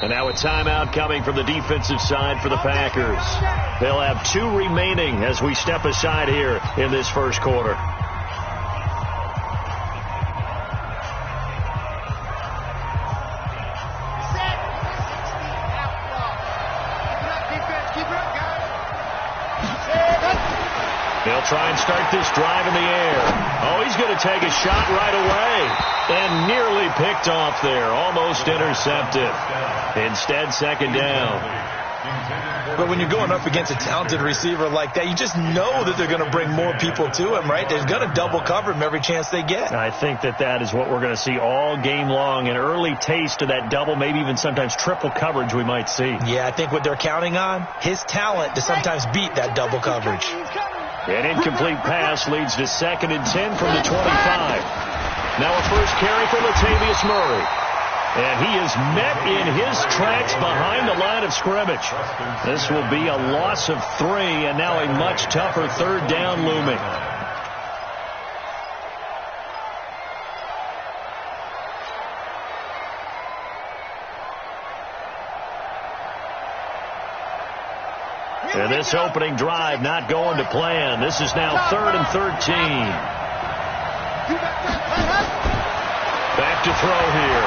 And now a timeout coming from the defensive side for the Packers. They'll have 2 remaining as we step aside here in this first quarter. They'll try and start this drive in the air. Oh, he's going to take a shot right away. And nearly picked off there. Almost intercepted. Instead, second down. But when you're going up against a talented receiver like that, you just know that they're going to bring more people to him, right? They're going to double cover him every chance they get. I think that is what we're going to see all game long. An early taste of that double, maybe even sometimes triple coverage we might see. Yeah, I think what they're counting on, his talent to sometimes beat that double coverage. An incomplete pass leads to 2nd and 10 from the 25. Now a first carry for Latavius Murray. And he is met in his tracks behind the line of scrimmage. This will be a loss of 3, and now a much tougher 3rd down looming. And this opening drive not going to plan. This is now 3rd and 13. Back to throw here.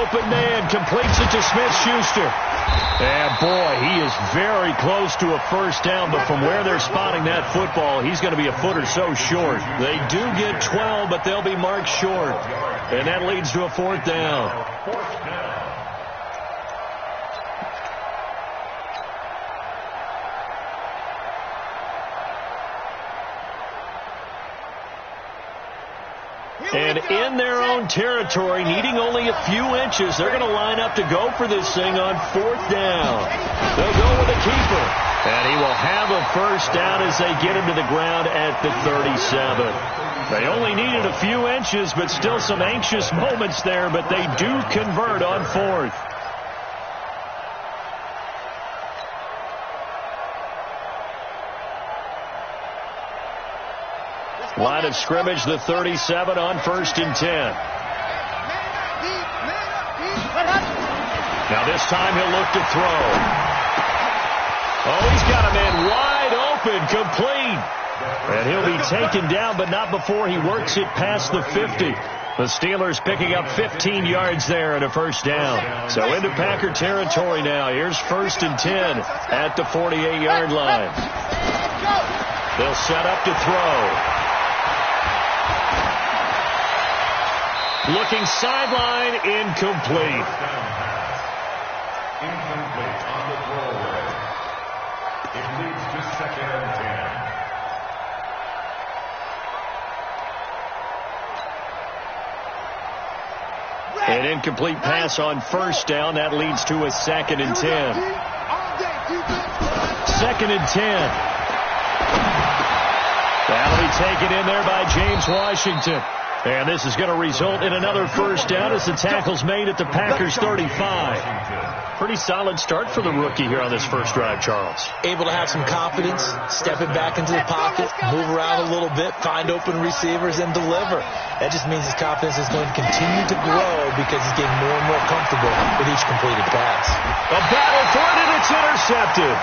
Open man completes it to Smith-Schuster. And boy, he is very close to a first down, but from where they're spotting that football, he's going to be a foot or so short. They do get 12, but they'll be marked short. And that leads to a 4th down. And in their own territory, needing only a few inches, they're going to line up to go for this thing on 4th down. They'll go with a keeper. And he will have a first down as they get him to the ground at the 37. They only needed a few inches, but still some anxious moments there, but they do convert on 4th. Line of scrimmage, the 37 on 1st and 10. Now this time he'll look to throw. Oh, he's got a man wide open, complete. And he'll be taken down, but not before he works it past the 50. The Steelers picking up 15 yards there and a first down. So into Packer territory now. Here's 1st and 10 at the 48-yard line. They'll set up to throw. Looking sideline, incomplete. Incomplete on the throwaway. It leads to 2nd and 10. An incomplete pass on 1st down. That leads to a 2nd and 10. 2nd and 10. That'll be taken in there by James Washington. And this is going to result in another first down as the tackle's made at the Packers 35. Pretty solid start for the rookie here on this first drive, Charles. Able to have some confidence, stepping back into the pocket, move around a little bit, find open receivers, and deliver. That just means his confidence is going to continue to grow because he's getting more and more comfortable with each completed pass. A battle for it, and it's intercepted.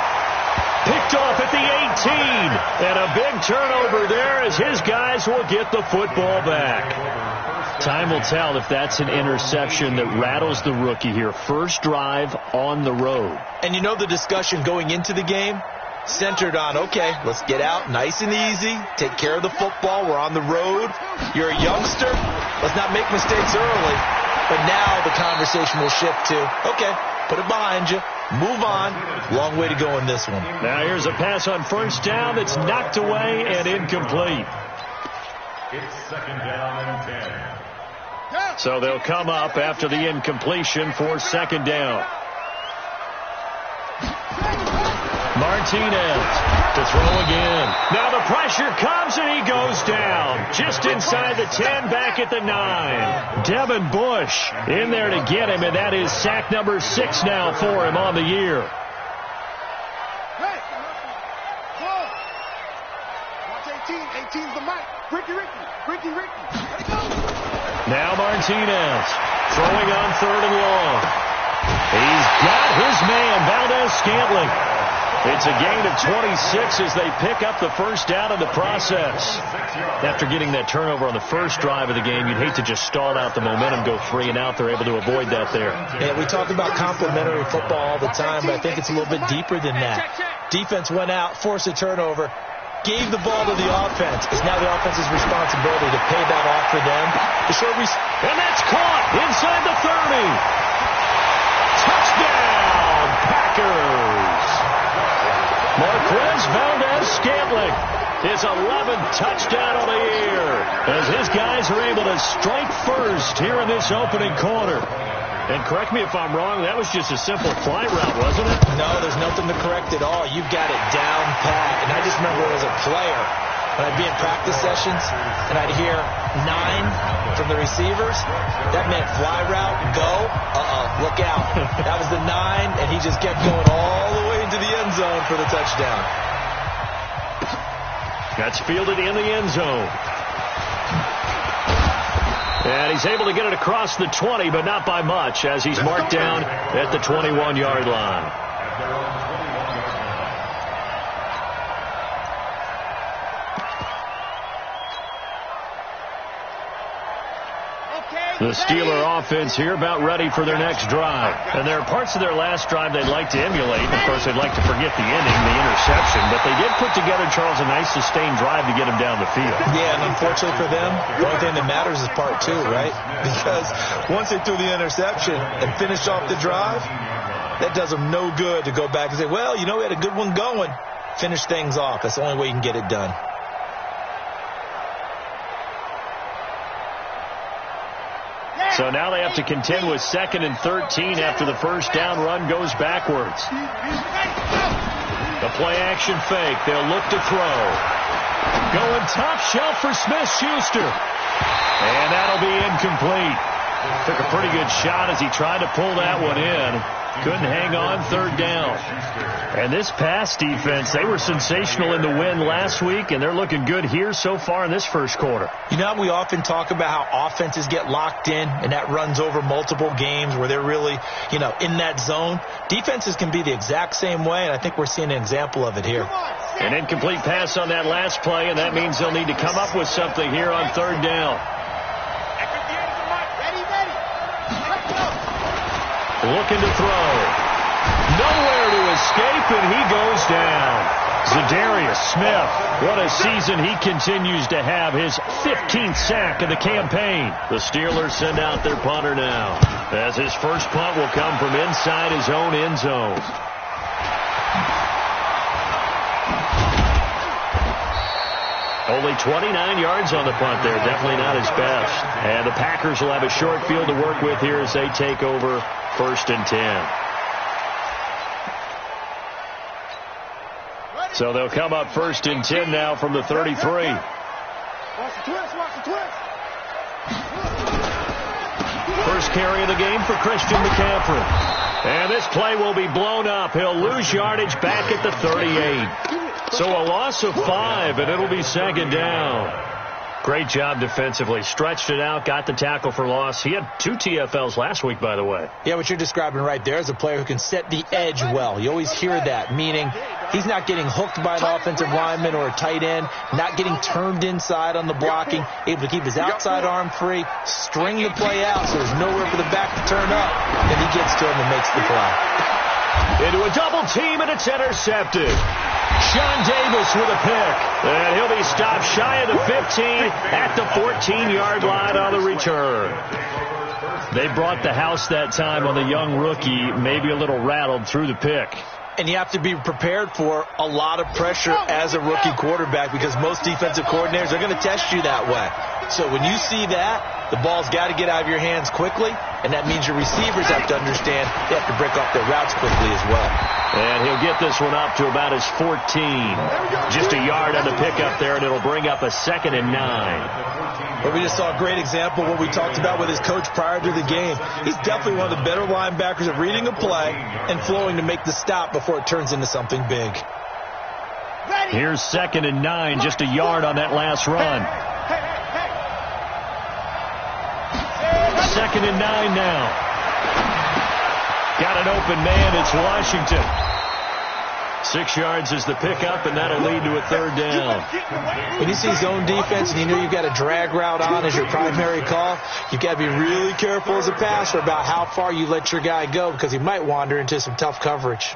Picked off at the 18. And a big turnover there as his guys will get the football back. Time will tell if that's an interception that rattles the rookie here. First drive on the road. And you know the discussion going into the game? Centered on, okay, let's get out nice and easy, take care of the football, we're on the road, you're a youngster, let's not make mistakes early. But now the conversation will shift to, okay, put it behind you, move on, long way to go in this one. Now here's a pass on first down that's knocked away and incomplete. It's 2nd down and 10. So they'll come up after the incompletion for 2nd down. Martinez to throw again. Now the pressure comes and he goes down. Just inside the 10, back at the 9. Devin Bush in there to get him, and that is sack number 6 now for him on the year. Watch 18's the mic. Ricky. Now Martinez Throwing on 3rd and long. He's got his man, Valdez-Scantling. It's a gain of 26 as they pick up the first down in the process. After getting that turnover on the first drive of the game, you'd hate to just stall out the momentum, go 3 and out. They're able to avoid that there. Yeah, we talk about complementary football all the time, but I think it's a little bit deeper than that. Defense went out, forced a turnover, gave the ball to the offense. It's now the offense's responsibility to pay that off for them. And that's caught inside the 30. Touchdown, Packers. Marquez Valdez-Scantling, his 11th touchdown of the year, as his guys are able to strike first here in this opening quarter. And correct me if I'm wrong, that was just a simple fly route, wasn't it? No, there's nothing to correct at all. You've got it down pat. And I just remember as a player, when I'd be in practice sessions and I'd hear 9 from the receivers, that meant fly route, go, look out. That was the 9, and he just kept going all the way into the end zone for the touchdown. That's fielded in the end zone. And he's able to get it across the 20, but not by much, as he's marked down at the 21-yard line. The Steeler offense here about ready for their next drive. And there are parts of their last drive they'd like to emulate. Of course, they'd like to forget the inning, the interception. But they did put together, Charles, a nice sustained drive to get him down the field. Yeah, and unfortunately for them, the only thing that matters is part 2, right? Because once they threw the interception and finished off the drive, that does them no good to go back and say, well, you know, we had a good one going. Finish things off. That's the only way you can get it done. So now they have to contend with 2nd and 13 after the first down run goes backwards. The play-action fake. They'll look to throw. Going top shelf for Smith-Schuster. And that'll be incomplete. Took a pretty good shot as he tried to pull that one in. Couldn't hang on 3rd down. And this pass defense, they were sensational in the win last week, and they're looking good here so far in this first quarter. You know, we often talk about how offenses get locked in, and that runs over multiple games where they're really, you know, in that zone. Defenses can be the exact same way, and I think we're seeing an example of it here. An incomplete pass on that last play, and that means they'll need to come up with something here on 3rd down. Looking to throw. Nowhere to escape, and he goes down. Zadarius Smith, what a season he continues to have. His 15th sack of the campaign. The Steelers send out their punter now, as his first punt will come from inside his own end zone. Only 29 yards on the punt there. Definitely not his best. And the Packers will have a short field to work with here as they take over 1st and 10. So they'll come up 1st and 10 now from the 33. First carry of the game for Christian McCaffrey. And this play will be blown up. He'll lose yardage back at the 38. So a loss of 5, and it'll be 2nd down. Great job defensively. Stretched it out, got the tackle for loss. He had 2 TFLs last week, by the way. Yeah, what you're describing right there is a player who can set the edge well. You always hear that, meaning he's not getting hooked by an offensive lineman or a tight end, not getting turned inside on the blocking, able to keep his outside arm free, string the play out so there's nowhere for the back to turn up, and he gets to him and makes the play. Into a double team, and it's intercepted. Sean Davis with a pick. And he'll be stopped shy of the 15 at the 14-yard line on the return. They brought the house that time on the young rookie, maybe a little rattled through the pick. And you have to be prepared for a lot of pressure as a rookie quarterback because most defensive coordinators are going to test you that way. So when you see that, the ball's got to get out of your hands quickly, and that means your receivers have to understand they have to break off their routes quickly as well. And he'll get this one up to about his 14. Just a yard on the pickup there, and it'll bring up a 2nd and 9. But we just saw a great example of what we talked about with his coach prior to the game. He's definitely one of the better linebackers at reading a play and flowing to make the stop before it turns into something big. Here's 2nd and 9, just a yard on that last run. 2nd and 9 now. Got an open man. It's Washington. 6 yards is the pickup, and that'll lead to a 3rd down. When you see zone defense and you know you've got a drag route on as your primary call, you've got to be really careful as a passer about how far you let your guy go because he might wander into some tough coverage.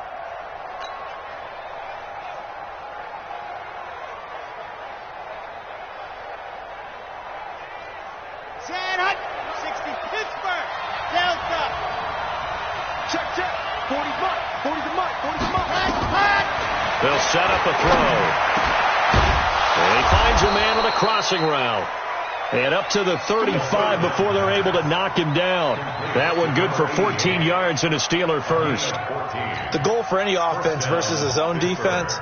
They'll set up a throw. And he finds a man on a crossing route. And up to the 35 before they're able to knock him down. That one good for 14 yards and a Steeler first. The goal for any offense versus a zone defense,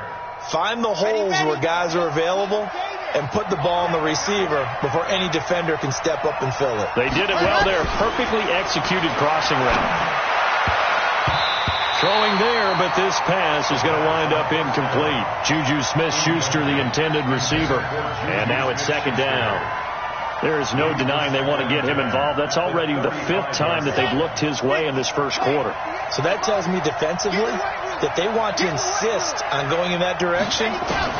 find the holes where guys are available and put the ball on the receiver before any defender can step up and fill it. They did it well there. Perfectly executed crossing route. Throwing there, but this pass is going to wind up incomplete. Juju Smith-Schuster, the intended receiver. And now it's 2nd down. There is no denying they want to get him involved. That's already the 5th time that they've looked his way in this first quarter. So that tells me defensively that they want to insist on going in that direction.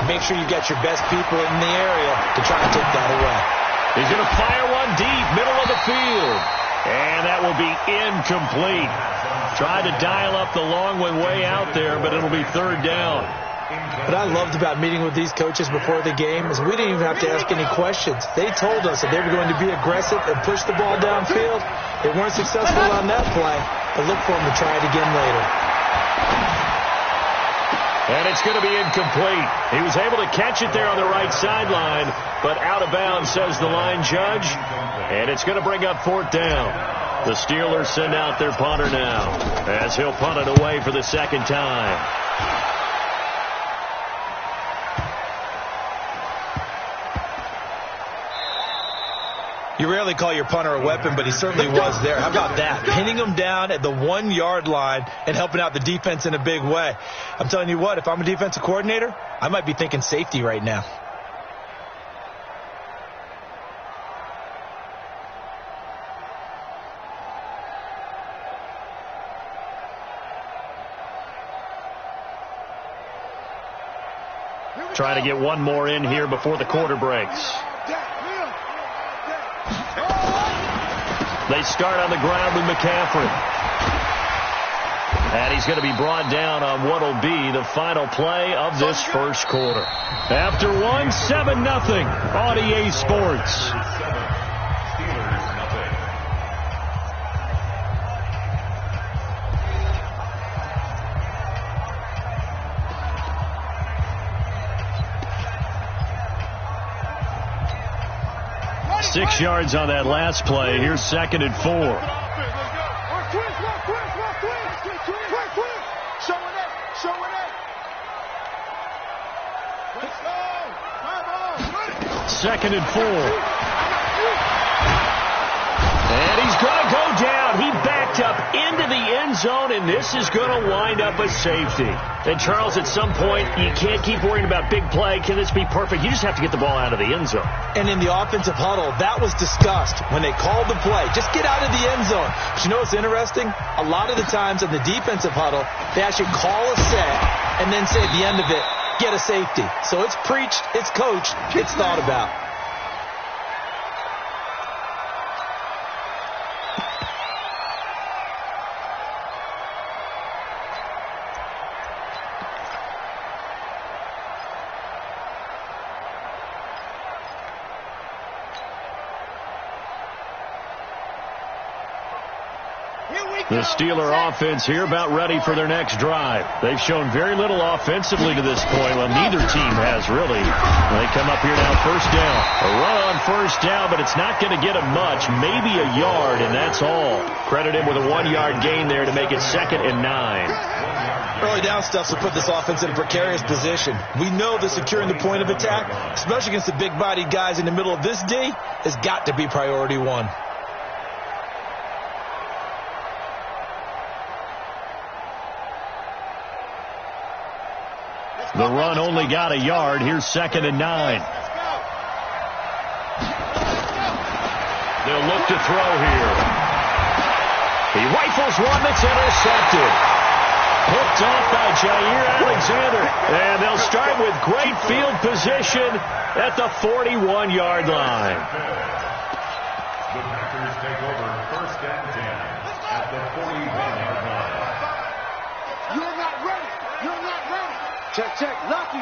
Make sure you get your best people in the area to try and take that away. He's going to fire one deep, middle of the field. And that will be incomplete. Tried to dial up the long one way out there, but it'll be 3rd down. What I loved about meeting with these coaches before the game is we didn't even have to ask any questions. They told us that they were going to be aggressive and push the ball downfield. They weren't successful on that play, but look for them to try it again later. And it's going to be incomplete. He was able to catch it there on the right sideline, but out of bounds, says the line judge. And it's going to bring up 4th down. The Steelers send out their punter now as he'll punt it away for the 2nd time. You rarely call your punter a weapon, but he certainly was there. How about that? Pinning him down at the 1-yard line and helping out the defense in a big way. I'm telling you what, if I'm a defensive coordinator, I might be thinking safety right now. Trying to get one more in here before the quarter breaks. They start on the ground with McCaffrey. And he's going to be brought down on what will be the final play of this first quarter. After 7-0 on EA Sports. 6 yards on that last play. Here's 2nd and 4. Second and 4. And he's going to go down. He backed up into the end zone, and this is going to wind up a safety. And, Charles, at some point, you can't keep worrying about big play. Can this be perfect? You just have to get the ball out of the end zone. And in the offensive huddle, that was discussed when they called the play. Just get out of the end zone. But you know what's interesting? A lot of the times in the defensive huddle, they actually call a set and then say at the end of it, get a safety. So it's preached, it's coached, it's thought about. The Steeler offense here about ready for their next drive. They've shown very little offensively to this point. Well, neither team has really. They come up here now, first down. A run on first down, but it's not going to get them much. Maybe a yard, and that's all. Credit him with a 1-yard gain there to make it 2nd and 9. Early down stuff will put this offense in a precarious position. We know that securing the point of attack, especially against the big-bodied guys in the middle of this D, has got to be priority one. The run only got a yard. Here's 2nd and 9. They'll look to throw here. He rifles one that's intercepted. Picked off by Jair Alexander. And they'll start with great field position at the 41-yard line. The Packers take over 1st and 10 at the 41-yard line. You're not ready. You're not ready. Check. Lucky.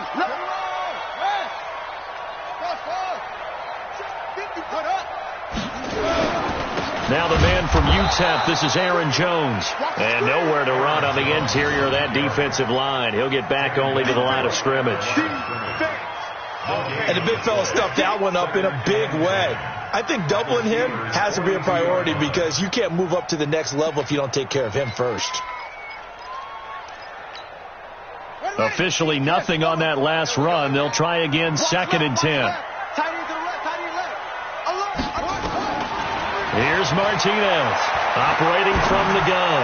Put up. Now the man from UTEP, this is Aaron Jones. And nowhere to run on the interior of that defensive line. He'll get back only to the line of scrimmage. And the big fella stuffed that one up in a big way. I think doubling him has to be a priority because you can't move up to the next level if you don't take care of him first. Officially nothing on that last run. They'll try again 2nd and 10. Here's Martinez, operating from the gun.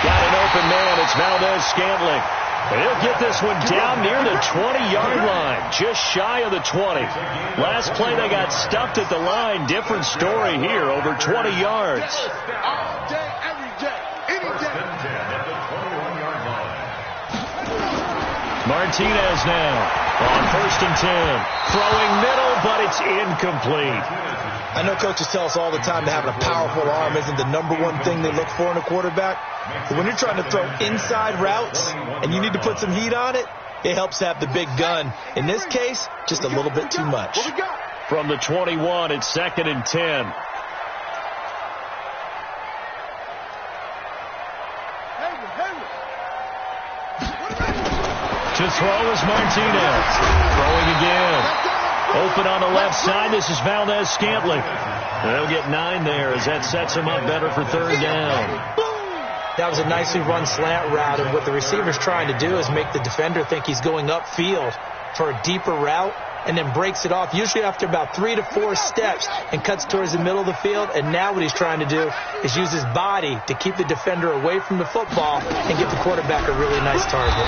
Got an open man. It's Valdez-Scantling. And he'll get this one down near the 20-yard line, just shy of the 20. Last play, they got stuffed at the line. Different story here, over 20 yards. All day, every day, any day. Martinez now on 1st and 10. Throwing middle, but it's incomplete. I know coaches tell us all the time that having a powerful arm isn't the #1 thing they look for in a quarterback. But when you're trying to throw inside routes and you need to put some heat on it, it helps have the big gun. In this case, just a little bit too much. From the 21, it's 2nd and 10. To throw is Martinez. Throwing again. Open on the left side. This is Valdez-Scantling. They'll get 9 there as that sets him up better for 3rd down. That was a nicely run slant route, and what the receiver's trying to do is make the defender think he's going upfield for a deeper route and then breaks it off, usually after about 3 to 4 steps, and cuts towards the middle of the field. And now what he's trying to do is use his body to keep the defender away from the football and get the quarterback a really nice target.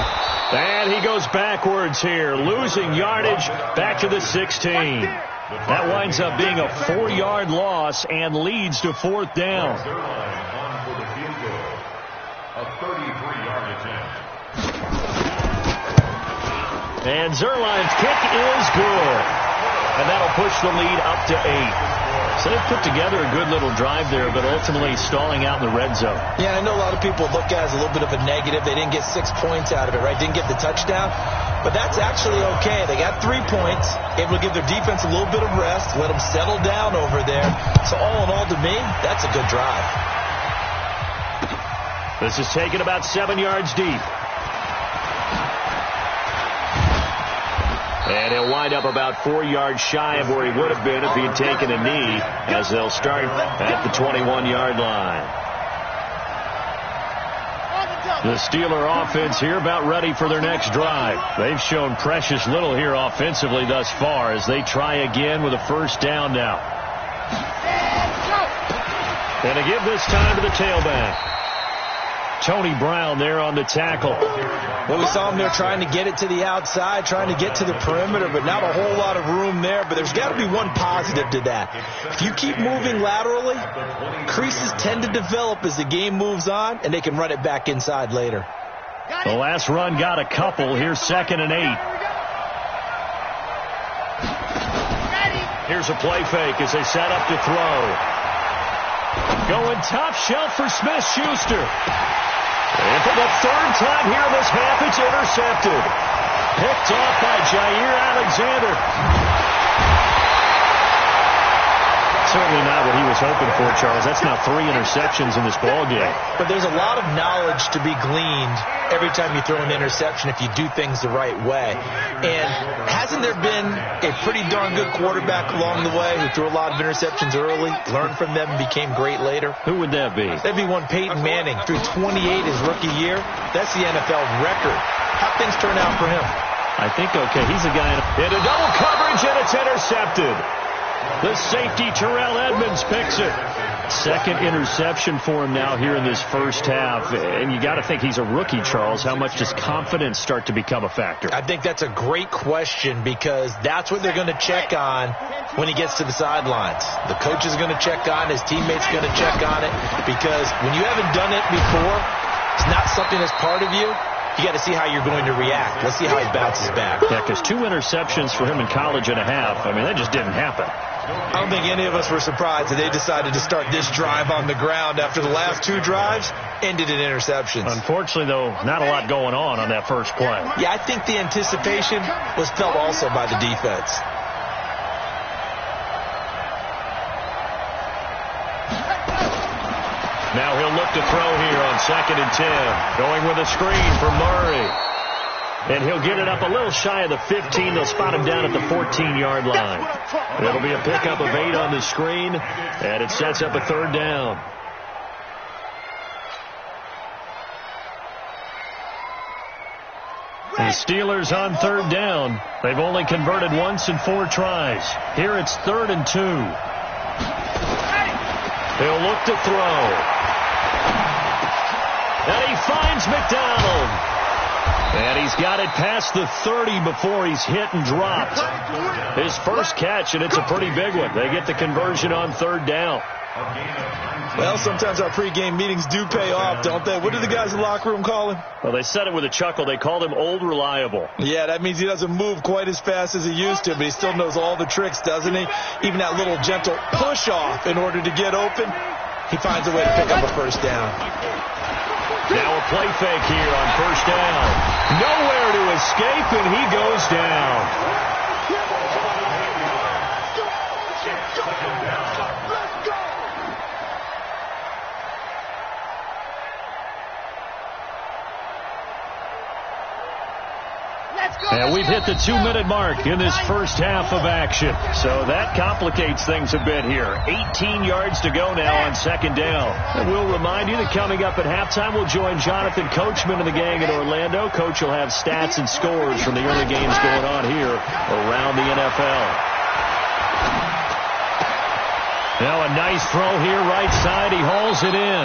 And he goes backwards here, losing yardage back to the 16. That winds up being a 4-yard loss and leads to 4th down. On for the field goal. A 33-yard attempt. And Zerline's kick is good. And that'll push the lead up to 8. So they've put together a good little drive there, but ultimately stalling out in the red zone. Yeah, I know a lot of people look at it as a little bit of a negative. They didn't get 6 points out of it, right? Didn't get the touchdown. But that's actually okay. They got 3 points, able to give their defense a little bit of rest, let them settle down over there. So all in all, to me, that's a good drive. This is taken about 7 yards deep. And he'll wind up about 4 yards shy of where he would have been if he had taken a knee, as they'll start at the 21-yard line. The Steeler offense here about ready for their next drive. They've shown precious little here offensively thus far as they try again with a 1st down now. And to give this time to the tailback. Tony Brown there on the tackle. Well, we saw him there trying to get it to the outside, trying to get to the perimeter, but not a whole lot of room there. But there's got to be one positive to that. If you keep moving laterally, creases tend to develop as the game moves on, and they can run it back inside later. The last run got a couple. Here's 2nd and 8. Here's a play fake as they set up to throw. Going top shelf for Smith-Schuster. And for the 3rd time here in this half, it's intercepted. Picked off by Jair Alexander. Certainly not what he was hoping for, Charles. That's now 3 interceptions in this ballgame. But there's a lot of knowledge to be gleaned every time you throw an interception if you do things the right way. And hasn't there been a pretty darn good quarterback along the way who threw a lot of interceptions early, learned from them, and became great later? Who would that be? That'd be one Peyton Manning. Threw 28 his rookie year. That's the NFL record. How'd things turn out for him? I think okay. He's a guy into double coverage, and it's intercepted. The safety, Terrell Edmonds, picks it. Second interception for him now here in this first half. And you got to think he's a rookie, Charles. How much does confidence start to become a factor? I think that's a great question because that's what they're going to check on when he gets to the sidelines. The coach is going to check on, his teammates going to check on it, because when you haven't done it before, it's not something that's part of you. You got to see how you're going to react. Let's see how he bounces back. Yeah, because 2 interceptions for him in college and a half. I mean, that just didn't happen. I don't think any of us were surprised that they decided to start this drive on the ground after the last 2 drives ended in interceptions. Unfortunately, though, not a lot going on that first play. Yeah, I think the anticipation was felt also by the defense. Now he'll look to throw here on 2nd and 10. Going with a screen for Murray. And he'll get it up a little shy of the 15. They'll spot him down at the 14-yard line. It'll be a pickup of 8 on the screen, and it sets up a 3rd down. The Steelers on 3rd down. They've only converted once in 4 tries. Here it's 3rd and 2. He'll look to throw. And he finds McDonald. And he's got it past the 30 before he's hit and dropped. His first catch, and it's a pretty big one. They get the conversion on 3rd down. Well, sometimes our pregame meetings do pay off, don't they? What do the guys in the locker room call him? Well, they said it with a chuckle. They called him Old Reliable. Yeah, that means he doesn't move quite as fast as he used to, but he still knows all the tricks, doesn't he? Even that little gentle push-off in order to get open, he finds a way to pick up a 1st down. Now a play fake here on 1st down. Nowhere to escape, and he goes down. And we've hit the 2-minute mark in this first half of action. So that complicates things a bit here. 18 yards to go now on 2nd down. And we'll remind you that coming up at halftime, we'll join Jonathan Coachman and the gang in Orlando. Coach will have stats and scores from the early games going on here around the NFL. Now a nice throw here right side. He hauls it in.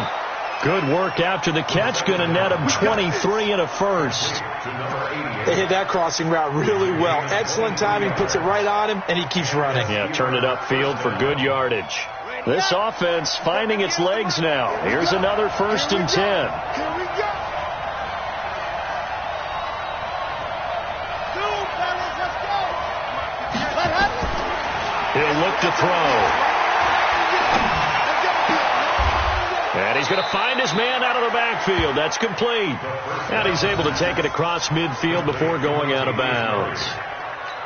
Good work after the catch. Going to net him 23 and a 1st. They hit that crossing route really well. Excellent timing, puts it right on him, and he keeps running. Yeah, turn it upfield for good yardage. This offense finding its legs now. Here's another 1st and 10. He'll look to throw. And he's going to find his man out of the backfield. That's complete. And he's able to take it across midfield before going out of bounds.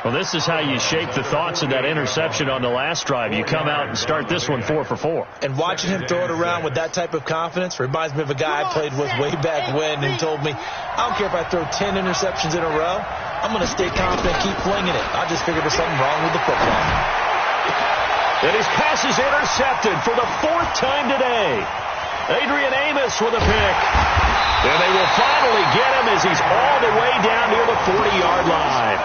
Well, this is how you shake the thoughts of that interception on the last drive. You come out and start this one 4 for 4. And watching him throw it around with that type of confidence reminds me of a guy I played with way back when and told me, I don't care if I throw 10 interceptions in a row. I'm going to stay confident, keep flinging it. I just figured there's something wrong with the football. And his pass is intercepted for the 4th time today. Adrian Amos with a pick. And they will finally get him as he's all the way down near the 40-yard line.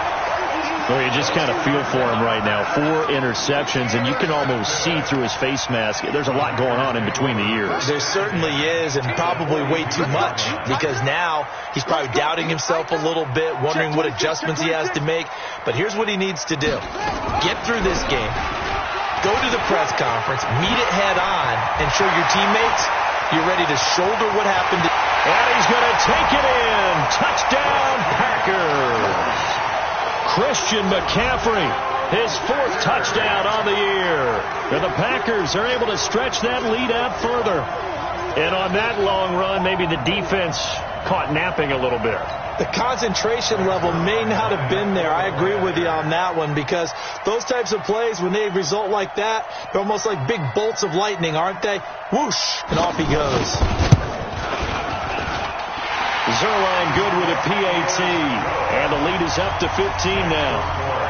Well, you just kind of feel for him right now. 4 interceptions, and you can almost see through his face mask. There's a lot going on in between the ears. There certainly is, and probably way too much, because now he's probably doubting himself a little bit, wondering what adjustments he has to make. But here's what he needs to do. Get through this game, go to the press conference, meet it head on, and show your teammates you're ready to shoulder what happened. And he's going to take it in. Touchdown, Packers. Christian McCaffrey, his 4th touchdown on the year. And the Packers are able to stretch that lead out further. And on that long run, maybe the defense caught napping a little bit. The concentration level may not have been there. I agree with you on that one, because those types of plays, when they result like that, they're almost like big bolts of lightning, aren't they? Whoosh, and off he goes. Zerline good with a PAT, and the lead is up to 15 now.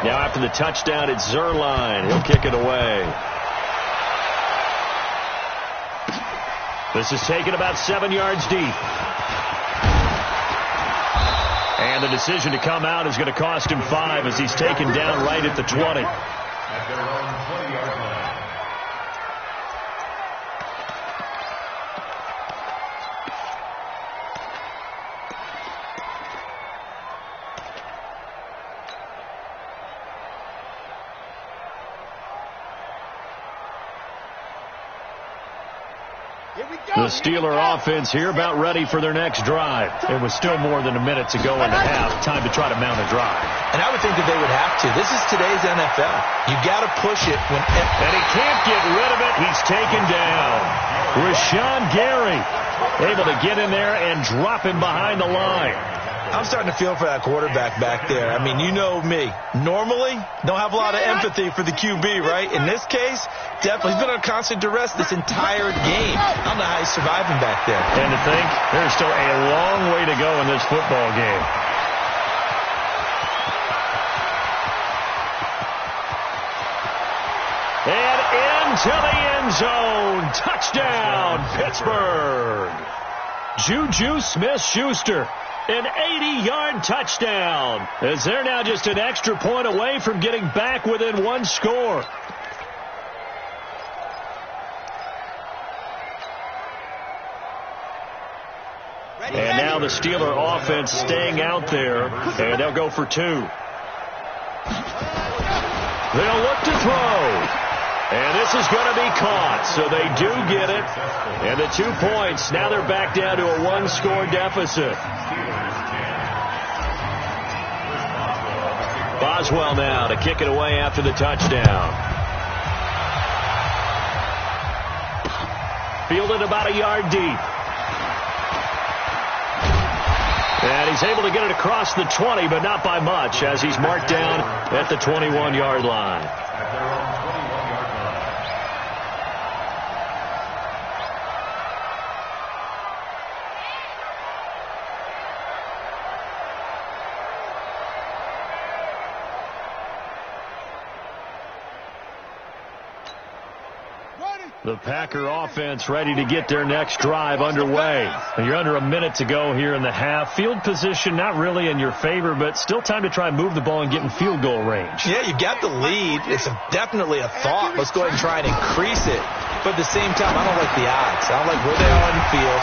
Now after the touchdown, it's Zerline. He'll kick it away. This is taken about 7 yards deep. And the decision to come out is going to cost him 5 as he's taken down right at the 20. At their own 20-yard line. The Steeler offense here about ready for their next drive. It was still more than a minute to go in the half. Time to try to mount a drive. And I would think that they would have to. This is today's NFL. You got to push it when... And he can't get rid of it. He's taken down. Rashawn Gary able to get in there and drop him behind the line. I'm starting to feel for that quarterback back there. I mean, you know me. Normally, don't have a lot of empathy for the QB, right? In this case, definitely. He's been under constant duress this entire game. I don't know how he's surviving back there. And to think, there's still a long way to go in this football game. And into the end zone. Touchdown, Pittsburgh. Juju Smith-Schuster. An 80-yard touchdown, as they're now just an extra point away from getting back within one score. And now the Steeler offense staying out there, and they'll go for 2. They'll look to throw. And this is going to be caught, so they do get it. And the 2 points, now they're back down to a 1-score deficit. Boswell now to kick it away after the touchdown. Fielded about a yard deep. And he's able to get it across the 20, but not by much, as he's marked down at the 21-yard line. The Packer offense ready to get their next drive underway. You're under a minute to go here in the half. Field position not really in your favor, but still time to try and move the ball and get in field goal range. Yeah, you got the lead. It's definitely a thought. Let's go ahead and try and increase it. But at the same time, I don't like the odds. I don't like where they are on the field.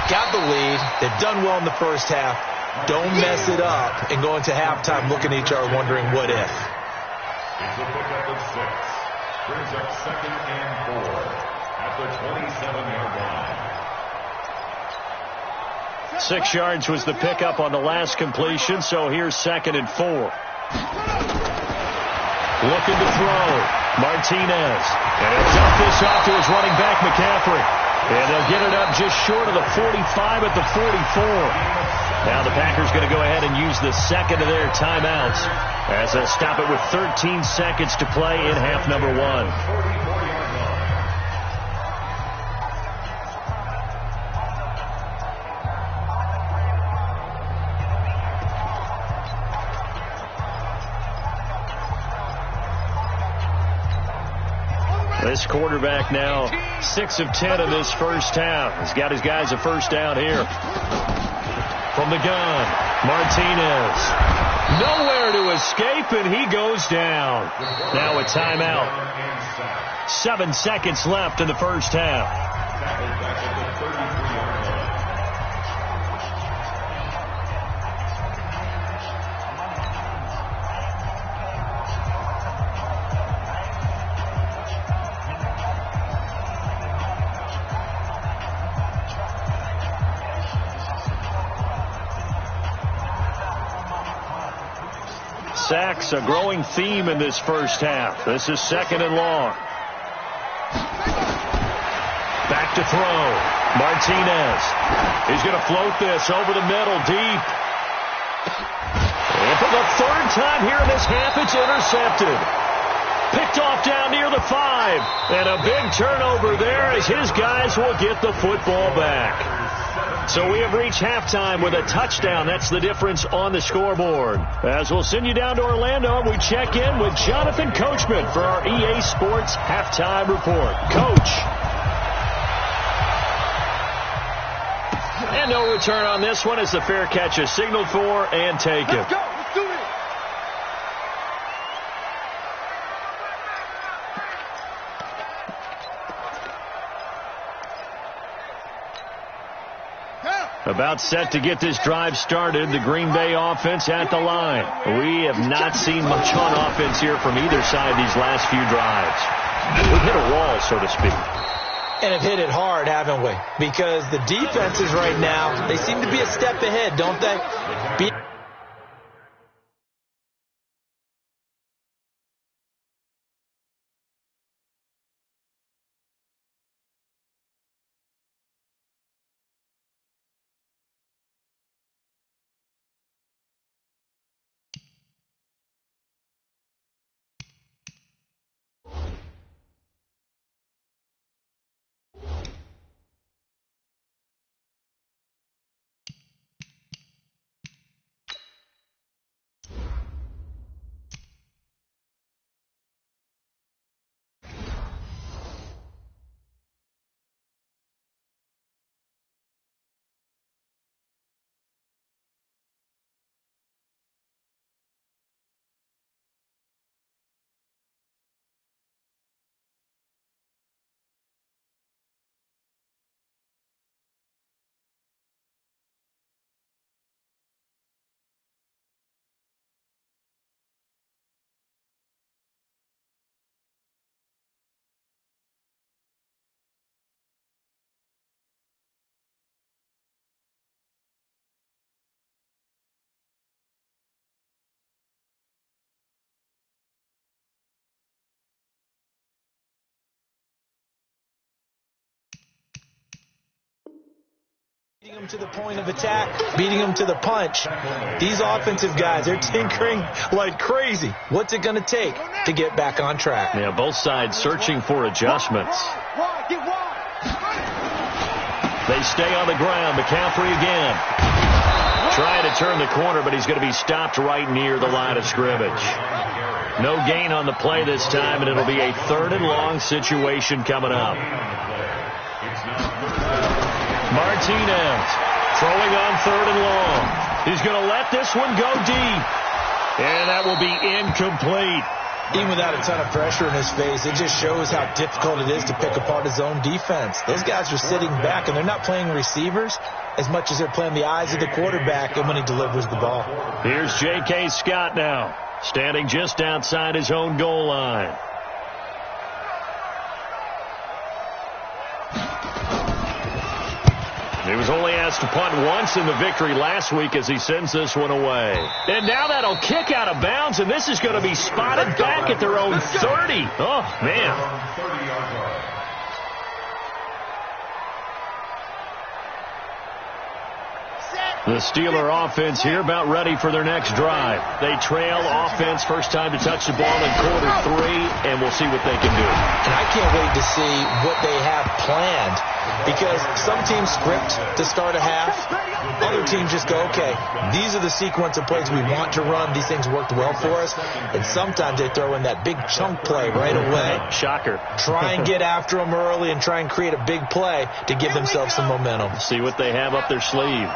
Got the lead. They've done well in the first half. Don't mess it up and go into halftime looking at each other wondering what if. It's a pickup of 6. Brings up 2nd and 4 at the 27-yard line. 6 yards was the pickup on the last completion, so here's 2nd and 4. Looking to throw. Martinez. And he'll dump this off to his running back, McCaffrey. And they'll get it up just short of the 45 at the 44. Now the Packers going to go ahead and use the second of their timeouts as they'll stop it with 13 seconds to play in half number 1. This quarterback now 6 of 10 in this first half. He's got his guys a first down here. From the gun, Martinez. Nowhere to escape, and he goes down. Now a timeout. 7 seconds left in the first half. Sacks, a growing theme in this first half. This is 2nd and long. Back to throw. Martinez. He's going to float this over the middle, deep. And for the 3rd time here in this half, it's intercepted. Picked off down near the 5. And a big turnover there as his guys will get the football back. So we have reached halftime with a touchdown. That's the difference on the scoreboard. As we'll send you down to Orlando, we check in with Jonathan Coachman for our EA Sports Halftime Report. Coach. And no return on this one as the fair catch is signaled for and taken. Let's go. Let's do this. About set to get this drive started, the Green Bay offense at the line. We have not seen much on offense here from either side these last few drives. We've hit a wall, so to speak. And have hit it hard, haven't we? Because the defenses right now, they seem to be a step ahead, don't they? Beating them to the point of attack, beating them to the punch. These offensive guys, they're tinkering like crazy. What's it going to take to get back on track? Yeah, both sides searching for adjustments. Get wide. They stay on the ground. McCaffrey again. Trying to turn the corner, but he's going to be stopped right near the line of scrimmage. No gain on the play this time, and it'll be a 3rd and long situation coming up. Martinez throwing on 3rd and long. He's going to let this one go deep. And that will be incomplete. Even without a ton of pressure in his face, it just shows how difficult it is to pick apart his own defense. Those guys are sitting back, and they're not playing receivers as much as they're playing the eyes of the quarterback and when he delivers the ball. Here's J.K. Scott now, standing just outside his own goal line. He was only asked to punt once in the victory last week as he sends this one away. And now that'll kick out of bounds, and this is going to be spotted back at their own 30. Oh, man. The Steeler offense here about ready for their next drive. They trail offense, first time to touch the ball in quarter 3, and we'll see what they can do. And I can't wait to see what they have planned, because some teams script to start a half. Other teams just go, okay, these are the sequence of plays we want to run. These things worked well for us. And sometimes they throw in that big chunk play right away. Shocker. Try and get after them early and try and create a big play to give themselves some momentum. See what they have up their sleeve.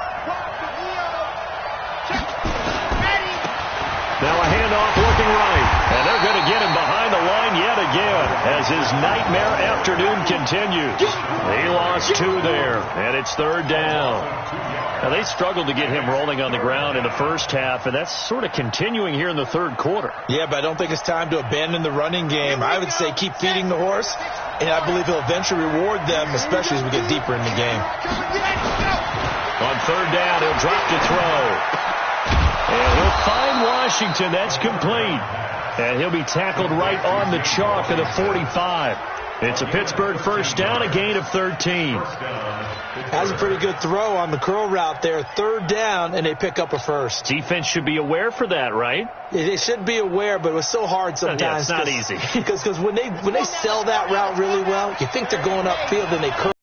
Now a handoff looking right, and they're going to get him behind the line yet again as his nightmare afternoon continues. He lost 2 there, and it's 3rd down. Now they struggled to get him rolling on the ground in the first half, and that's sort of continuing here in the 3rd quarter. Yeah, but I don't think it's time to abandon the running game. I would say keep feeding the horse, and I believe he'll eventually reward them, especially as we get deeper in the game. On 3rd down, he'll drop to throw. And he'll find Washington. That's complete. And he'll be tackled right on the chalk of the 45. It's a Pittsburgh first down, a gain of 13. That's a pretty good throw on the curl route there. 3rd down, and they pick up a first. Defense should be aware for that, right? They should be aware, but it was so hard sometimes. Yeah, it's not easy. Because when they sell that route really well, you think they're going upfield, and they curl.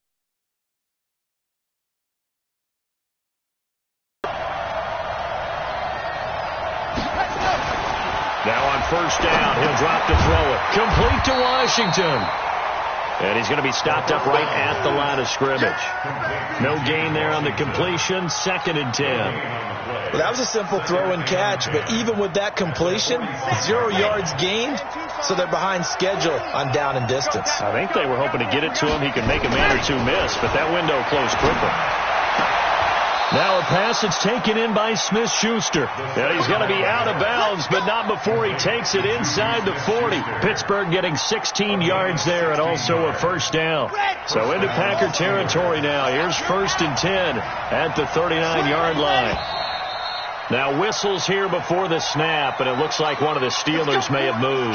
Now on first down, he'll drop to throw it. Complete to Washington. And he's going to be stopped up right at the line of scrimmage. No gain there on the completion. 2nd and 10. Well, that was a simple throw and catch, but even with that completion, 0 yards gained, so they're behind schedule on down and distance. I think they were hoping to get it to him. He could make a man or two miss, but that window closed quickly. Now a pass that's taken in by Smith-Schuster. And he's going to be out of bounds, but not before he takes it inside the 40. Pittsburgh getting 16 yards there and also a first down. So into Packer territory now. Here's 1st and 10 at the 39-yard line. Now whistles here before the snap, and it looks like one of the Steelers may have moved.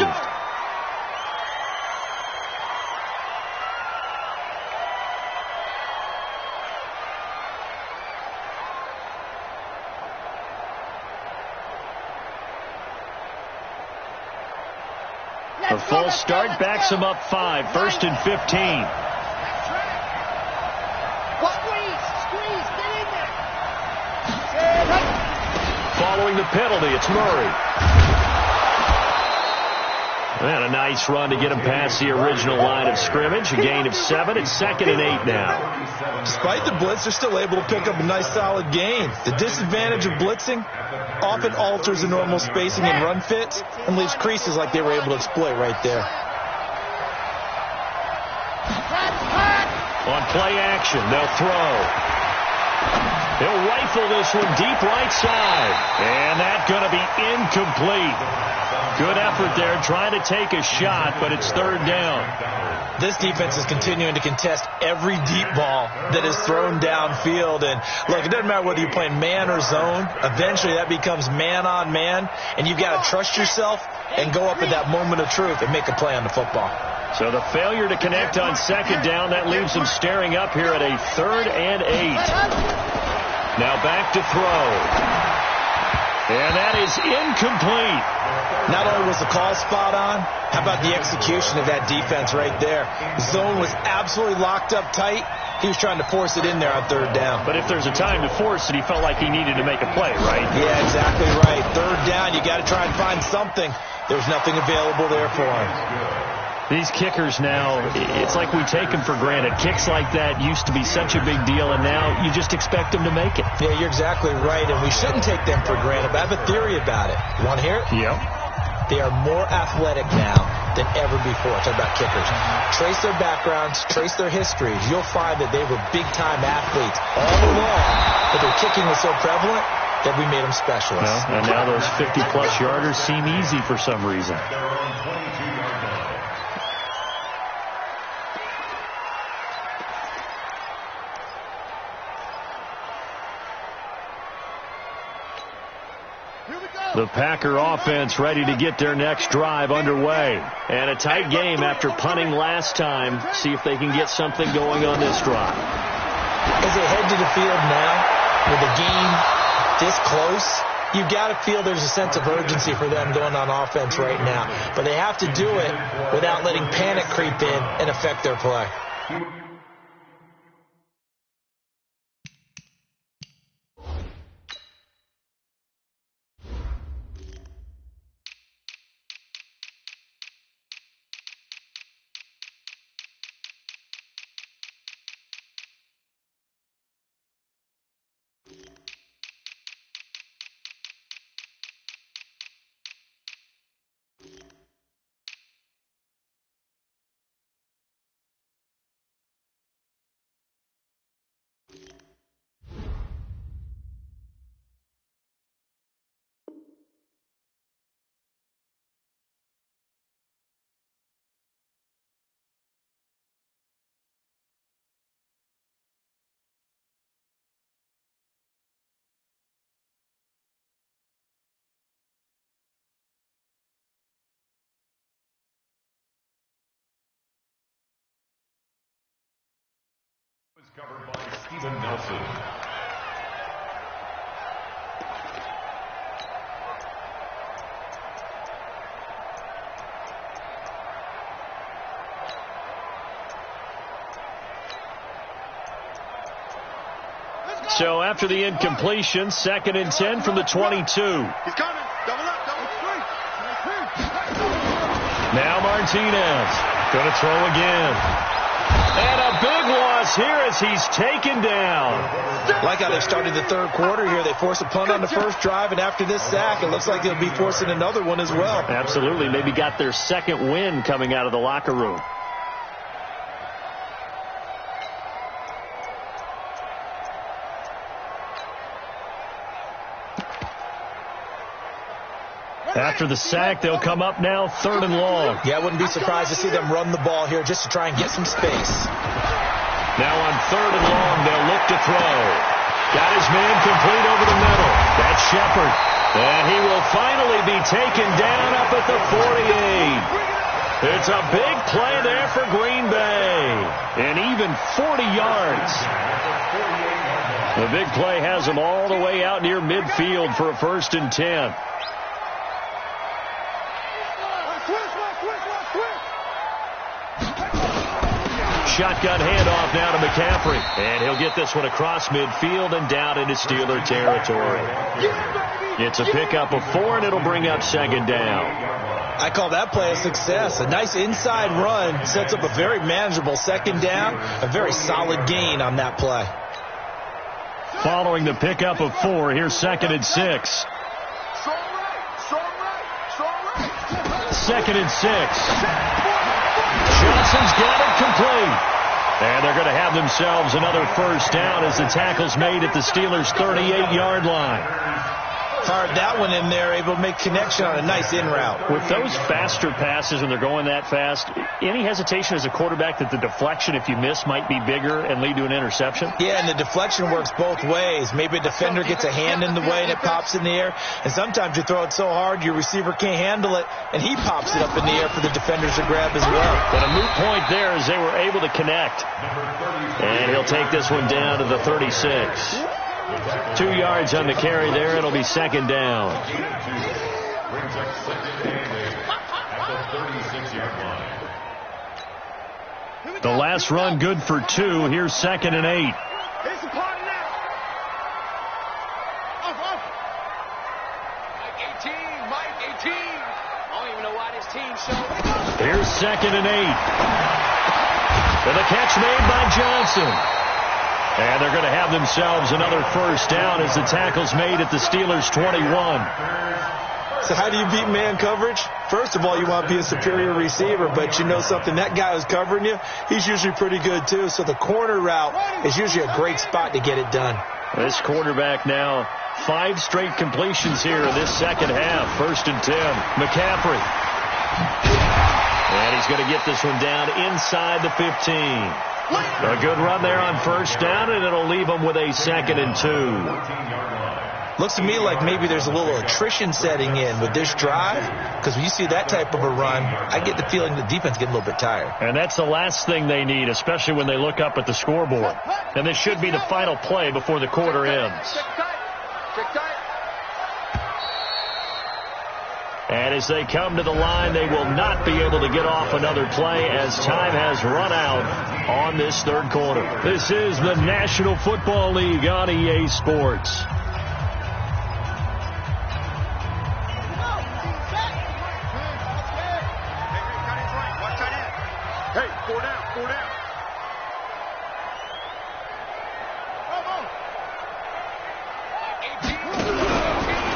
The full start backs him up 5. 1st and 15. Squeeze, get in there. Following the penalty, it's Murray. And a nice run to get him past the original line of scrimmage. A gain of 7. It's 2nd and 8 now. Despite the blitz, they're still able to pick up a nice solid gain. The disadvantage of blitzing often alters the normal spacing and run fits and leaves creases like they were able to exploit right there. On play action, they'll throw. He'll rifle this one deep right side. And that's going to be incomplete. Good effort there, trying to take a shot, but it's 3rd down. This defense is continuing to contest every deep ball that is thrown downfield. And look, it doesn't matter whether you're playing man or zone. Eventually that becomes man on man, and you've got to trust yourself and go up at that moment of truth and make a play on the football. So the failure to connect on 2nd down, that leaves them staring up here at a 3rd and 8. Now back to throw. And that is incomplete. Not only was the call spot on, how about the execution of that defense right there? Zone was absolutely locked up tight. He was trying to force it in there on 3rd down. But if there's a time to force it, he felt like he needed to make a play, right? Yeah, exactly right. 3rd down, you got to try and find something. There's nothing available there for him. These kickers now, it's like we take them for granted. Kicks like that used to be such a big deal, and now you just expect them to make it. Yeah, you're exactly right, and we shouldn't take them for granted. But I have a theory about it. You want to hear it? Yep. They are more athletic now than ever before. Talk about kickers. Trace their backgrounds, trace their histories. You'll find that they were big-time athletes all along, but their kicking was so prevalent that we made them specialists. Well, and now those 50-plus yarders seem easy for some reason. The Packer offense ready to get their next drive underway. And a tight game after punting last time. See if they can get something going on this drive. As they head to the field now, with the game this close, you've got to feel there's a sense of urgency for them going on offense right now. But they have to do it without letting panic creep in and affect their play. Covered by Steven Nelson. So after the incompletion, 2nd and 10 from the 22. He's coming. Double up, double three. Now Martinez going to throw again. And a big loss here as he's taken down. Like how they started the third quarter here. They force a punt on the first drive, and after this sack, it looks like they'll be forcing another one as well. Absolutely. Maybe got their second win coming out of the locker room. After the sack, they'll come up now 3rd and long. Yeah, I wouldn't be surprised to see them run the ball here just to try and get some space. Now on 3rd and long, they'll look to throw. Got his man complete over the middle. That's Shepard. And he will finally be taken down up at the 48. It's a big play there for Green Bay. And even 40 yards. The big play has them all the way out near midfield for a 1st and 10. Shotgun handoff now to McCaffrey. And he'll get this one across midfield and down into Steeler territory. It's a pickup of 4, and it'll bring up 2nd down. I call that play a success. A nice inside run sets up a very manageable 2nd down. A very solid gain on that play. Following the pickup of 4, here's 2nd and 6. 2nd and 6. Johnson's got it complete. And they're going to have themselves another 1st down as the tackle's made at the Steelers' 38-yard line. Fired that one in there, able to make connection on a nice in route. With those faster passes, and they're going that fast, any hesitation as a quarterback that the deflection, if you miss, might be bigger and lead to an interception? Yeah, and the deflection works both ways. Maybe a defender gets a hand in the way and it pops in the air. And sometimes you throw it so hard your receiver can't handle it, and he pops it up in the air for the defenders to grab as well. But a moot point there as they were able to connect. And he'll take this one down to the 36. 2 yards on the carry there. It'll be 2nd down. The last run good for 2. Here's 2nd and 8. It's a party now. Mike 18. I don't even know why this team showed. Here's 2nd and 8. And the catch made by Johnson. And they're going to have themselves another 1st down as the tackle's made at the Steelers' 21. So how do you beat man coverage? First of all, you want to be a superior receiver, but you know something, that guy who's covering you, he's usually pretty good too. So the corner route is usually a great spot to get it done. This quarterback now 5 straight completions here in this 2nd half. 1st and 10. McCaffrey. And he's going to get this one down inside the 15. A good run there on 1st down, and it'll leave them with a 2nd and 2. Looks to me like maybe there's a little attrition setting in with this drive, because when you see that type of a run, I get the feeling the defense getting a little bit tired. And that's the last thing they need, especially when they look up at the scoreboard. And this should be the final play before the quarter ends. And as they come to the line, they will not be able to get off another play as time has run out on this 3rd quarter. This is the National Football League on EA Sports. Hey, 4 down.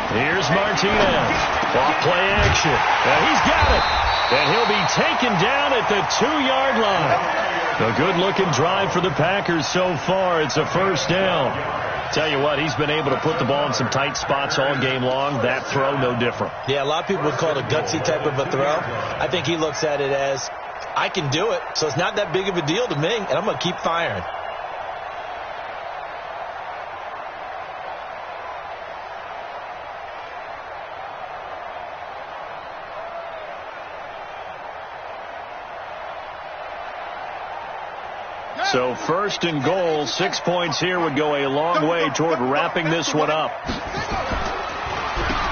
Here's Martinez. Off play action. And he's got it. And he'll be taken down at the 2-yard line. A good-looking drive for the Packers so far. It's a 1st down. Tell you what, he's been able to put the ball in some tight spots all game long. That throw, no different. Yeah, a lot of people would call it a gutsy type of a throw. I think he looks at it as, I can do it, so it's not that big of a deal to me, and I'm going to keep firing. So 1st and goal, 6 points here would go a long way toward wrapping this one up.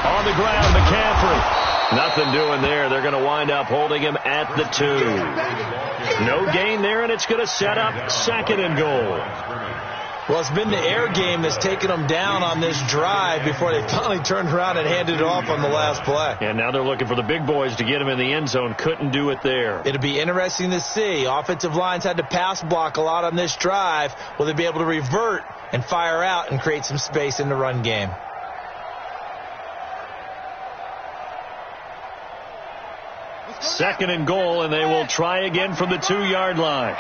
On the ground, McCaffrey. Nothing doing there. They're going to wind up holding him at the 2. No gain there, and it's going to set up 2nd and goal. Well, it's been the air game that's taken them down on this drive before they finally turned around and handed it off on the last play. And now they're looking for the big boys to get him in the end zone. Couldn't do it there. It'll be interesting to see. Offensive lines had to pass block a lot on this drive. Will they be able to revert and fire out and create some space in the run game? Second and goal, and they will try again from the 2-yard line.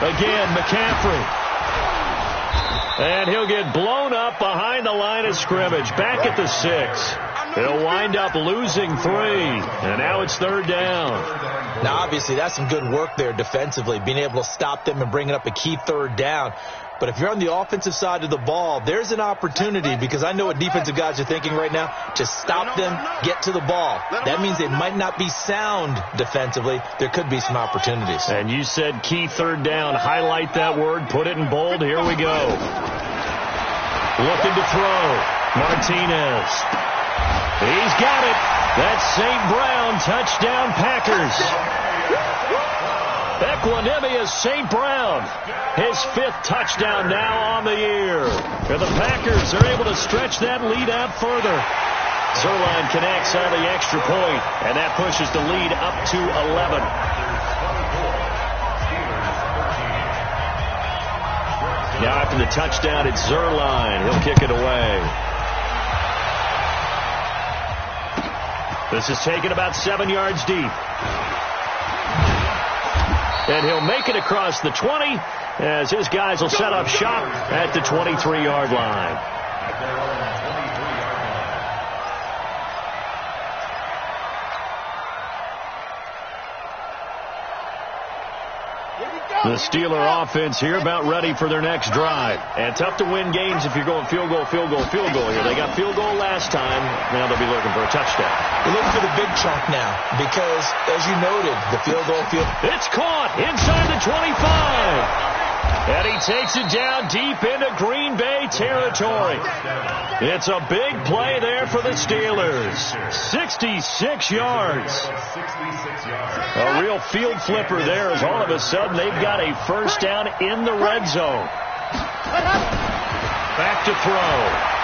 Again, McCaffrey. And he'll get blown up behind the line of scrimmage. Back at the 6. He'll wind up losing 3. And now it's 3rd down. Now, obviously, that's some good work there defensively, being able to stop them and bringing up a key 3rd down. But if you're on the offensive side of the ball, there's an opportunity, because I know what defensive guys are thinking right now, to stop them, get to the ball. That means they might not be sound defensively. There could be some opportunities. And you said key 3rd down. Highlight that word. Put it in bold. Here we go. Looking to throw. Martinez. He's got it. That's St. Brown. Touchdown, Packers. Equanimous St. Brown. His 5th touchdown now on the year. And the Packers are able to stretch that lead out further. Zerline connects on the extra point, and that pushes the lead up to 11. Now after the touchdown, it's Zerline. He'll kick it away. This is taken about 7 yards deep. And he'll make it across the 20 as his guys will set up shop at the 23-yard line. The Steeler offense here about ready for their next drive. And tough to win games if you're going field goal here. They got field goal last time. Now they'll be looking for a touchdown. They're looking for the big chunk now because, as you noted, the field goal. It's caught inside the 25. And he takes it down deep into Green Bay territory. It's a big play there for the Steelers. 66 yards. A real field flipper there as all of a sudden they've got a first down in the red zone. Back to throw.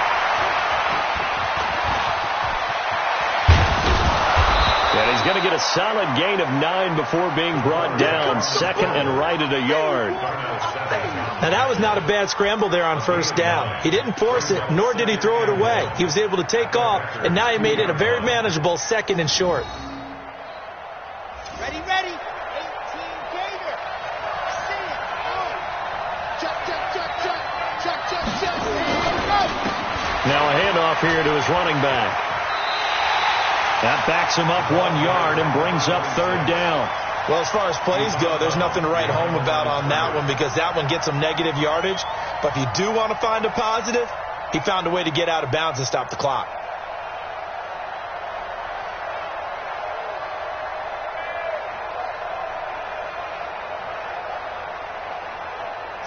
And he's going to get a solid gain of 9 before being brought down. Second and right at a yard. Now, that was not a bad scramble there on first down. He didn't force it, nor did he throw it away. He was able to take off, and now he made it a very manageable 2nd and short. Ready, ready. 18 Gator. See it. Check. Now a handoff here to his running back. That backs him up 1 yard and brings up 3rd down. Well, as far as plays go, there's nothing to write home about on that one because that one gets him negative yardage. But if you do want to find a positive, he found a way to get out of bounds and stop the clock.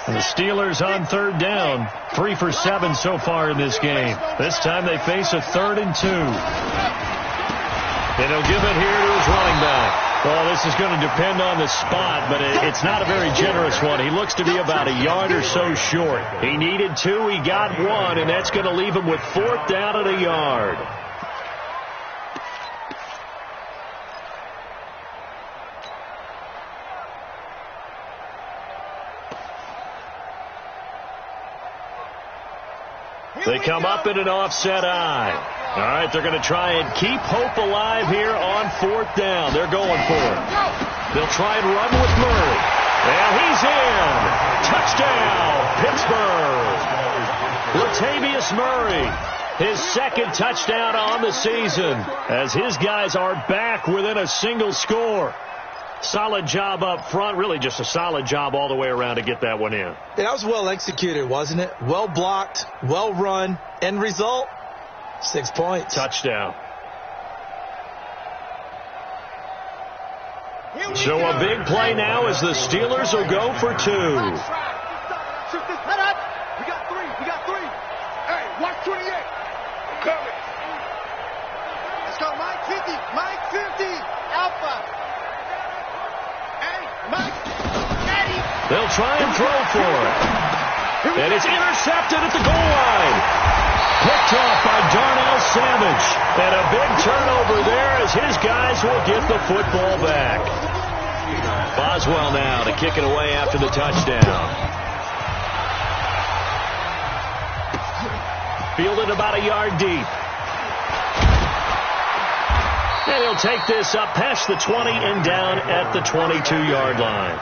And the Steelers on 3rd down. 3 for 7 so far in this game. This time they face a 3rd and 2. And he'll give it here to his running back. Well, this is going to depend on the spot, but it's not a very generous one. He looks to be about a yard or so short. He needed 2, he got 1, and that's going to leave him with 4th down at a yard. They come up in an offset eye. All right, they're going to try and keep hope alive here on 4th down. They're going for it. They'll try and run with Murray. And he's in. Touchdown, Pittsburgh. Latavius Murray, his 2nd touchdown on the season as his guys are back within a single score. Solid job up front, really just a solid job all the way around to get that one in. That was well executed, wasn't it? Well blocked, well run. End result, 6 points. Touchdown. So a big play now as the Steelers will go for 2. We got 3. Hey, watch 28. Coming. Let's go, Mike 50. Alpha. Hey, Mike. Eddie. They'll try and throw for it. And it's intercepted at the goal line. Picked off by Darnell Savage. And a big turnover there as his guys will get the football back. Boswell now to kick it away after the touchdown. Fielded about a yard deep. And he'll take this up past the 20 and down at the 22-yard line.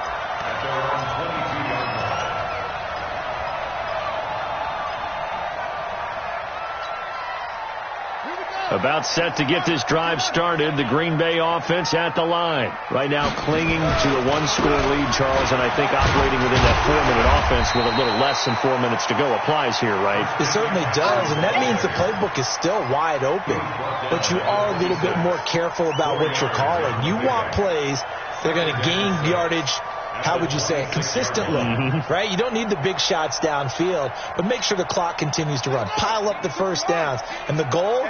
About set to get this drive started. The Green Bay offense at the line. Right now clinging to a one-score lead, Charles, and I think operating within that 4-minute offense with a little less than 4 minutes to go applies here, right? It certainly does, and that means the playbook is still wide open. But you are a little bit more careful about what you're calling. You want plays that are going to gain yardage, how would you say it, consistently, right? You don't need the big shots downfield, but make sure the clock continues to run. Pile up the first downs. And the goal,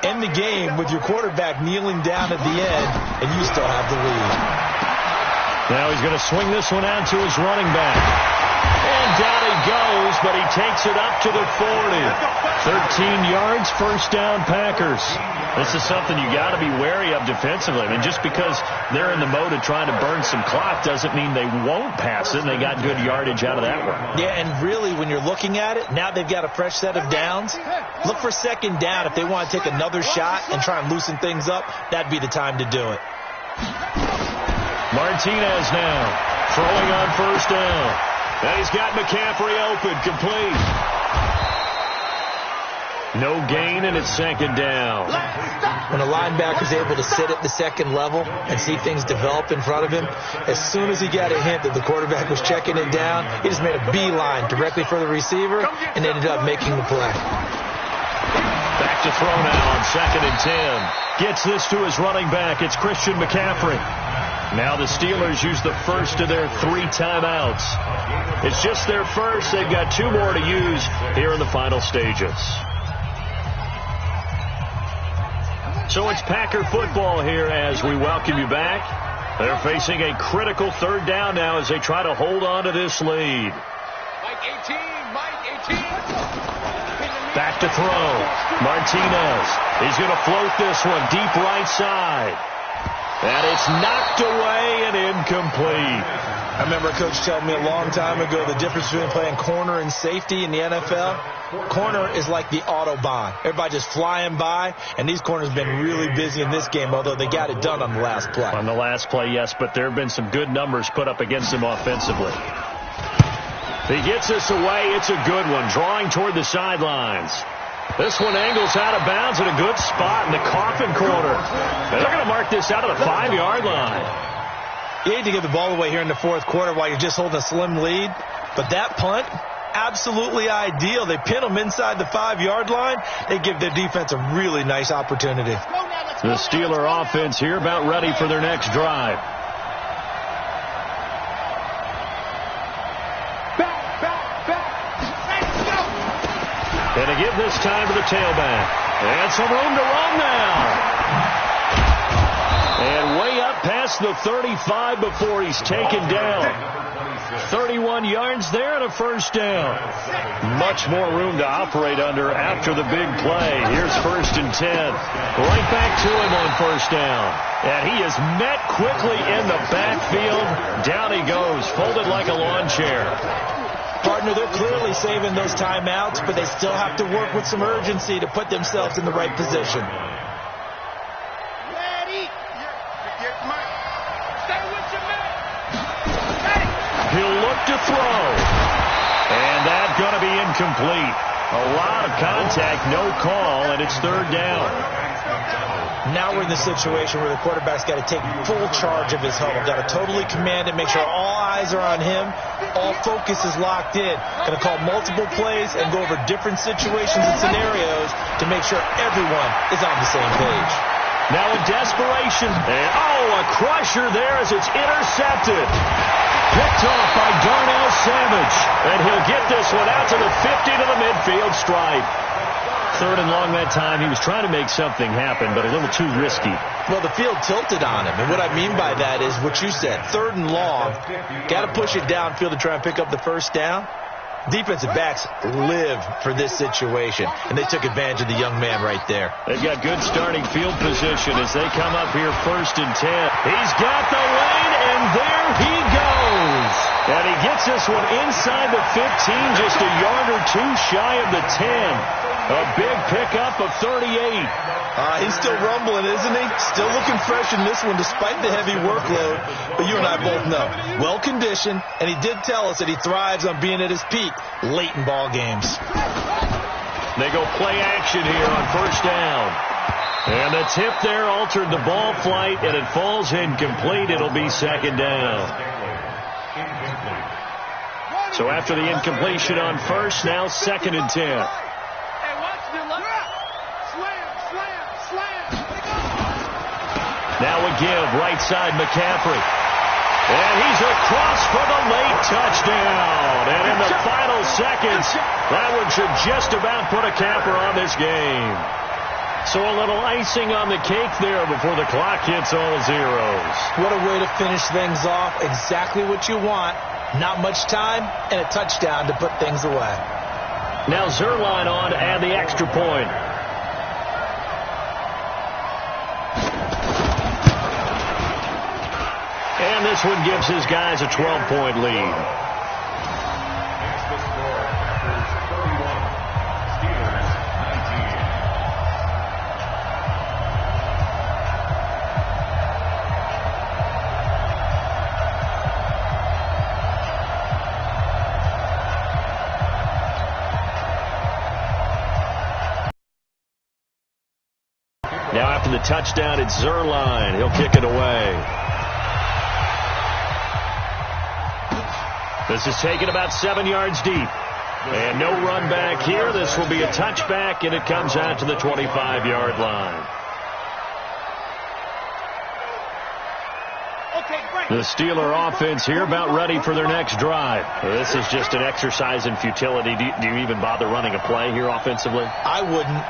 end the game with your quarterback kneeling down at the end, and you still have the lead. Now he's going to swing this one out to his running back. And down he goes, but he takes it up to the 40. 13 yards, first down, Packers. This is something you got to be wary of defensively. I mean, just because they're in the mode of trying to burn some clock doesn't mean they won't pass it, and they got good yardage out of that one. Yeah, and really, when you're looking at it, now they've got a fresh set of downs. Look for second down. If they want to take another shot and try and loosen things up, that'd be the time to do it. Martinez now throwing on first down. And he's got McCaffrey open, complete. No gain, and it's second down. When a linebacker's able to sit at the second level and see things develop in front of him, as soon as he got a hint that the quarterback was checking it down, he just made a beeline directly for the receiver and ended up making the play. Back to throw now on second and 10. Gets this to his running back. It's Christian McCaffrey. Now the Steelers use the first of their 3 timeouts. It's just their first. They've got 2 more to use here in the final stages. So it's Packer football here as we welcome you back. They're facing a critical third down now as they try to hold on to this lead. Back to throw. Martinez. He's going to float this one deep right side. And it's knocked away and incomplete. I remember a coach telling me a long time ago the difference between playing corner and safety in the NFL. Corner is like the Autobahn. Everybody just flying by, and these corners have been really busy in this game, although they got it done on the last play. On the last play, yes, but there have been some good numbers put up against him offensively. He gets this away. It's a good one, drawing toward the sidelines. This one angles out of bounds at a good spot in the coffin corner. And they're going to mark this out of the 5-yard line. You hate to give the ball away here in the fourth quarter while you're just holding a slim lead, but that punt, absolutely ideal. They pin them inside the 5-yard line. They give their defense a really nice opportunity. The Steeler offense here about ready for their next drive. And to give this time to the tailback. And some room to run now. And way up past the 35 before he's taken down. 31 yards there and a first down. Much more room to operate under after the big play. Here's first and 10. Right back to him on first down. And he is met quickly in the backfield. Down he goes, folded like a lawn chair. Partner, they're clearly saving those timeouts, but they still have to work with some urgency to put themselves in the right position. He'll look to throw. And that's going to be incomplete. A lot of contact, no call, and it's third down. Now we're in the situation where the quarterback's got to take full charge of his huddle. Got to totally command it, make sure all eyes are on him. All focus is locked in. Going to call multiple plays and go over different situations and scenarios to make sure everyone is on the same page. Now in desperation. And, a crusher there as it's intercepted. Picked off by Darnell Savage. And he'll get this one out to the 50 to the midfield stripe. 3rd and long that time. He was trying to make something happen, but a little too risky. Well, the field tilted on him, and what I mean by that is what you said. 3rd and long, got to push it downfield to try and pick up the first down. Defensive backs live for this situation, and they took advantage of the young man right there. They've got good starting field position as they come up here 1st and 10. He's got the lane, and there he goes. And he gets this one inside the 15, just a yard or two shy of the 10. A big pickup of 38. He's still rumbling, isn't he? Still looking fresh in this one despite the heavy workload. But you and I both know, well-conditioned, and he did tell us that he thrives on being at his peak late in ball games. They go play action here on 1st down. And the tip there altered the ball flight, and it falls incomplete. It'll be 2nd down. So after the incompletion on 1st, now 2nd and 10. Now a give, right side McCaffrey. And he's across for the late touchdown. And in the final seconds, that one should just about put a capper on this game. So a little icing on the cake there before the clock hits all zeros. What a way to finish things off. Exactly what you want. Not much time and a touchdown to put things away. Now Zerline on to add the extra point. And this one gives his guys a 12-point lead. It's the score. Packers 31. Steelers 19. Now after the touchdown, it's Zerline. He'll kick it away. This is taken about 7 yards deep. And no run back here. This will be a touchback, and it comes out to the 25-yard line. The Steeler offense here about ready for their next drive. This is just an exercise in futility. Do you even bother running a play here offensively? I wouldn't,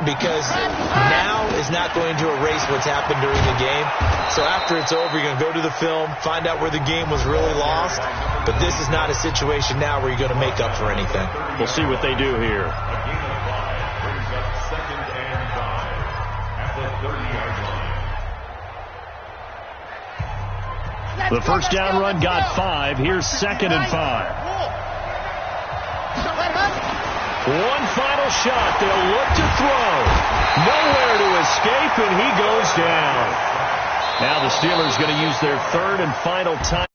because now is not going to erase what's happened during the game. So after it's over, you're going to go to the film, find out where the game was really lost. But this is not a situation now where you're going to make up for anything. We'll see what they do here. A gain of 5 brings up 2nd and 5 at the 30-yard line. The first down run got 5. Here's 2nd and 5. One final shot. They'll look to throw. Nowhere to escape, and he goes down. Now the Steelers going to use their 3rd and final time.